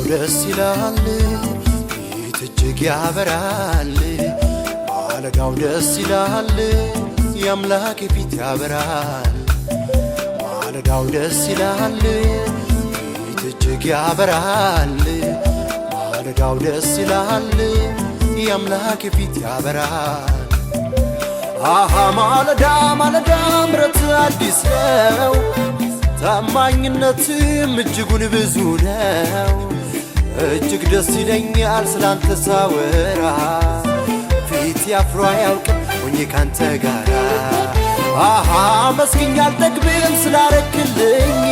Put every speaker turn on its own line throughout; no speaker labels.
ደስ ይላል ፊት እጅግ ያበራል ማለዳው ደስ ይላል የአምላክ ፊት ያበራል ማለዳው ደስ ይላል ፊት እጅግ ያበራል ማለዳው ደስ ይላል የአምላክ ፊት ያበራል አሃ ማለዳ ማለዳ ምሕረት አዲስ ነው ታማኝነትም እጅጉን ብዙ ነው እጅግ ደስ ይለኛል ስላንተ ሳወራ ፊት ያፍሮ አያውቅም ሆኜ ካንተ ጋራ አሃ መስግኜ አልጠግብም ስላረክልኝ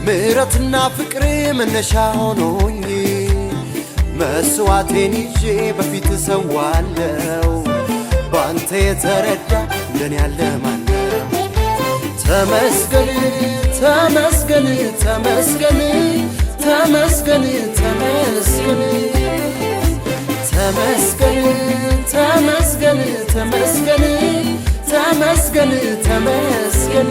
ምሕረትና ፍቅር መነሻ ሆኖኝ መስዋዕቴን ይዤ በፊት ሰዋለው ባንተ የተረዳ እንደኔ ያለ ማነው ተመስገን ተመስገን ተመስገን ተመስገን ተመስገን ተመስገን ተመስገን ተመስገን ተመስገን ተመስገን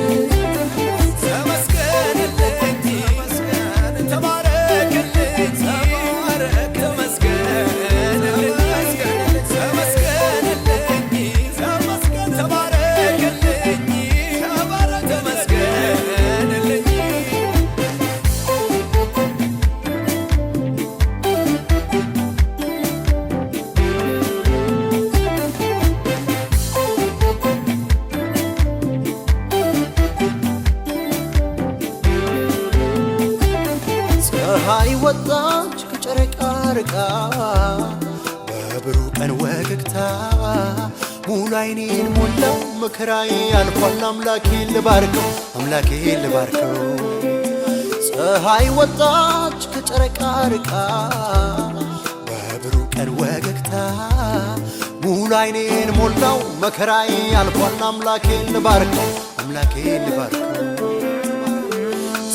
ፀሐይ ወጣች ከጨረቃ ርቃ በብሩህ ቀን ወገግታ ሙሉ ዓይኔን ሞላው መከራዬ አልፏል አምላኬን ልባርከው አምላኬን ልባርከው ፀሐይ ወጣች ከጨረቃ ርቃ በብሩህ ቀን ወገግታ ሙሉ ዓይኔን ሞላው መከራዬ አልፏል አምላኬን ልባርከው አምላኬን ልባርከው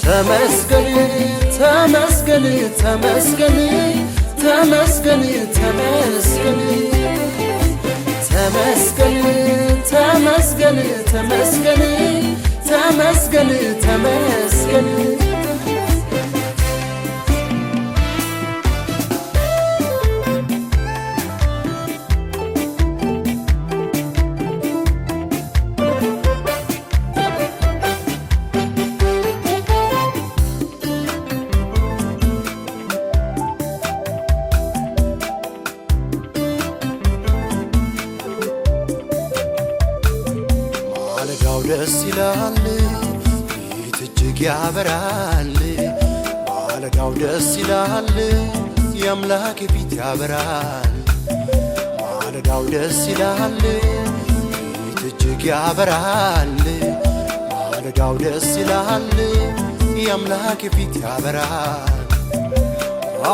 ተመስገን ተመስገን ተመስገን ተመስገን ተመስገን ተመስገን ተመስገን ተመስገን ተመስገን ተመስገን ማለዳው ደስ ይላል ፊት እጅግ ያበራል ማለዳው ደስ ይላል የአምላክ ፊት ያበራል ማለዳው ደስ ይላል ፊት እጅግ ያበራል ማለዳው ደስ ይላል የአምላክ ፊት ያበራል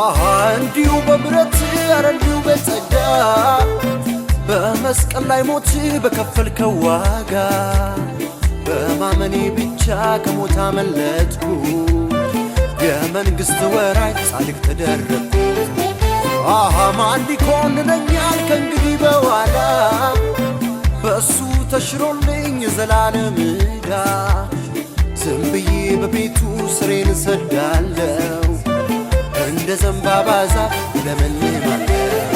አሃ እንዲሁ በምሕረት ኧረ እንዲሁ በጸጋ በመስቀል ላይ ሞት በከፈልከው ዋጋ በማመኔ ብቻ ከሞት አመለጥኩ የመንግሥት ወራሽ ጻድቅ ተደረግኩ አሃ ማን ሊኮንነኛል ከእንግዲህ በኋላ በእሱ ተሽሮልኝ የዘላለም ዕዳ ዝም ብዬ በቤቱ ስሬን እሰዳለሁ እንደ ዘንባባ ዛፍ እለመልማለሁ